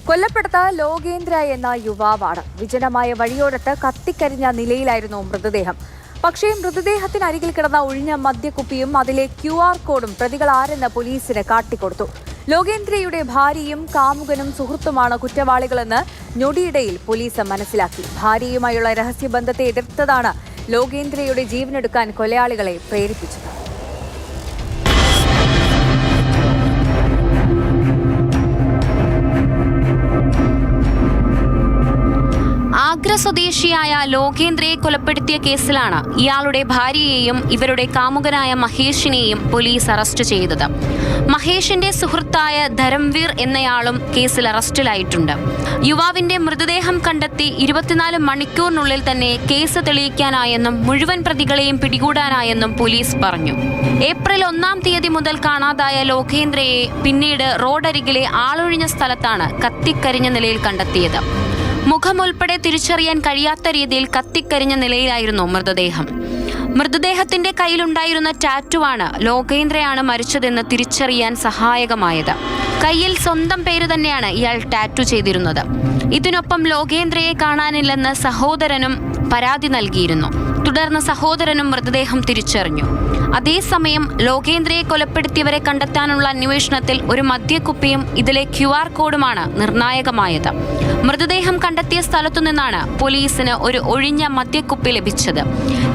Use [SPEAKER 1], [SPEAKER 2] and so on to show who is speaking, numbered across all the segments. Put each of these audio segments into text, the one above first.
[SPEAKER 1] കൊല്ലപ്പെട്ടത് ലോകേന്ദ്ര എന്ന യുവാവാണ്. വിജനമായ വഴിയോരത്ത് കത്തിക്കരിഞ്ഞ നിലയിലായിരുന്നു മൃതദേഹം. പക്ഷേ മൃതദേഹത്തിനരികിൽ കിടന്ന ഒഴിഞ്ഞ മദ്യക്കുപ്പിയും അതിലെ QR കോഡും പ്രതികൾ ആരെന്ന് പോലീസിന് കാട്ടിക്കൊടുത്തു. ലോകേന്ദ്രയുടെ ഭാര്യയും കാമുകനും സുഹൃത്തുമാണ് കുറ്റവാളികളെന്ന് ഞൊടിയിടയിൽ പോലീസ് മനസ്സിലാക്കി. ഭാര്യയുമായുള്ള രഹസ്യബന്ധത്തെ എതിർത്തതാണ് ലോകേന്ദ്രയുടെ ജീവനെടുക്കാൻ കൊലയാളികളെ പ്രേരിപ്പിച്ചത്.
[SPEAKER 2] ആഗ്ര സ്വദേശിയായ ലോകേന്ദ്രയെ കൊലപ്പെടുത്തിയ കേസിലാണ് ഇയാളുടെ ഭാര്യയെയും ഇവരുടെ കാമുകനായ മഹേഷിനെയും പോലീസ് അറസ്റ്റ് ചെയ്തത്. മഹേഷിന്റെ സുഹൃത്തായ ധരംവീർ എന്നയാളും കേസിൽ അറസ്റ്റിലായിട്ടുണ്ട്. യുവാവിന്റെ മൃതദേഹം കണ്ടെത്തി 24 മണിക്കൂറിനുള്ളിൽ തന്നെ കേസ് തെളിയിക്കാനായെന്നും മുഴുവൻ പ്രതികളെയും പിടികൂടാനായെന്നും പോലീസ് പറഞ്ഞു. ഏപ്രിൽ 1-ാം തീയതി മുതൽ കാണാതായ ലോകേന്ദ്രയെ പിന്നീട് റോഡരികിലെ ആളൊഴിഞ്ഞ സ്ഥലത്താണ് കത്തിക്കരിഞ്ഞ നിലയിൽ കണ്ടെത്തിയത്. മുഖമുൾപ്പെടെ തിരിച്ചറിയാൻ കഴിയാത്ത രീതിയിൽ കത്തിക്കരിഞ്ഞ നിലയിലായിരുന്നു മൃതദേഹം. മൃതദേഹത്തിന്റെ കയ്യിലുണ്ടായിരുന്ന ടാറ്റുവാണ് ലോകേന്ദ്രയാണ് മരിച്ചതെന്ന് തിരിച്ചറിയാൻ സഹായകമായത്. കയ്യിൽ സ്വന്തം പേര് തന്നെയാണ് ഇയാൾ ടാറ്റു ചെയ്തിരുന്നത്. ഇതിനൊപ്പം ലോകേന്ദ്രയെ കാണാനില്ലെന്ന് സഹോദരനും പരാതി നൽകിയിരുന്നു. തുടർന്ന് സഹോദരനും മൃതദേഹം തിരിച്ചറിഞ്ഞു. അതേസമയം ലോകേന്ദ്രയെ കൊലപ്പെടുത്തിയവരെ കണ്ടെത്താനുള്ള അന്വേഷണത്തിൽ ഒരു മദ്യക്കുപ്പിയും ഇതിലെ QR കോഡുമാണ് നിർണായകമായത്. മൃതദേഹം കണ്ടെത്തിയ സ്ഥലത്തു നിന്നാണ് പോലീസിന് ഒരു ഒഴിഞ്ഞ മദ്യക്കുപ്പി ലഭിച്ചത്.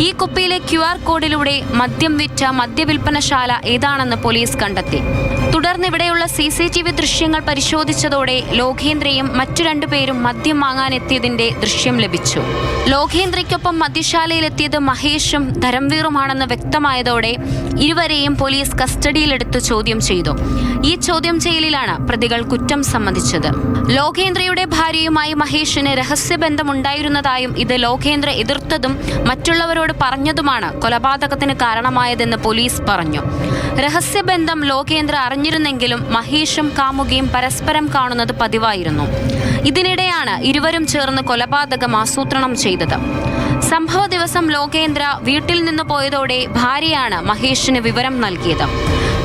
[SPEAKER 2] ഈ കുപ്പിയിലെ QR കോഡിലൂടെ മദ്യം വിറ്റ മദ്യവിൽപ്പനശാല ഏതാണെന്ന് പോലീസ് കണ്ടെത്തി. തുടർന്ന് ഇവിടെയുള്ള CCTV ദൃശ്യങ്ങൾ പരിശോധിച്ചതോടെ ലോകേന്ദ്രയും മറ്റു 2 പേരും മദ്യം വാങ്ങാനെത്തിയതിന്റെ ദൃശ്യം ലഭിച്ചു. ലോകേന്ദ്രയ്ക്കൊപ്പം മദ്യശാലയിലെത്തിയത് മഹേഷും ധരംവീറുമാണെന്ന് വ്യക്തമായതോടെ ഇരുവരെയും പോലീസ് കസ്റ്റഡിയിലെടുത്ത് ചോദ്യം ചെയ്തു. ഈ ചോദ്യം ചെയ്യലിലാണ് പ്രതികൾ കുറ്റം സമ്മതിച്ചത്. ലോകേന്ദ്രയുടെ ഭാര്യയുമായി മഹേഷിന് രഹസ്യബന്ധമുണ്ടായിരുന്നതായും ഇത് ലോകേന്ദ്ര എതിർത്തതും മറ്റുള്ളവരോട് പറഞ്ഞതുമാണ് കൊലപാതകത്തിന് കാരണമായതെന്ന് പോലീസ് പറഞ്ഞു. രഹസ്യബന്ധം ലോകേന്ദ്ര അറിഞ്ഞിരുന്നെങ്കിലും മഹേഷും കാമുകിയും പരസ്പരം കാണുന്നത് പതിവായിരുന്നു. ഇതിനിടെയാണ് ഇരുവരും ചേർന്ന് കൊലപാതകം ആസൂത്രണം ചെയ്തത്. സംഭവ ദിവസം ലോകേന്ദ്ര വീട്ടിൽ നിന്ന് പോയതോടെ ഭാര്യയാണ് മഹേഷിന് വിവരം നൽകിയത്.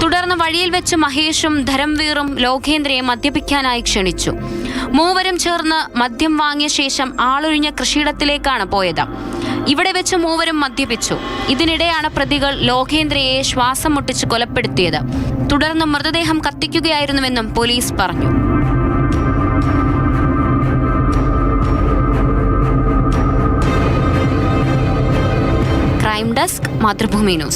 [SPEAKER 2] തുടർന്ന് വഴിയിൽ വെച്ച് മഹേഷും ധരംവീറും ലോകേന്ദ്രയെ മദ്യപിക്കാനായി ക്ഷണിച്ചു. മൂവരും ചേർന്ന് മദ്യം വാങ്ങിയ ശേഷം ആളൊഴിഞ്ഞ കൃഷിയിടത്തിലേക്കാണ് പോയത്. ഇവിടെ വെച്ച് മൂവരും മദ്യപിച്ചു. ഇതിനിടെയാണ് പ്രതികൾ ലോകേന്ദ്രയെ ശ്വാസം മുട്ടിച്ച് കൊലപ്പെടുത്തിയത്. തുടർന്ന് മൃതദേഹം കത്തിക്കുകയായിരുന്നുവെന്നും പോലീസ് പറഞ്ഞു. Crime desk, Mathrubhumi news.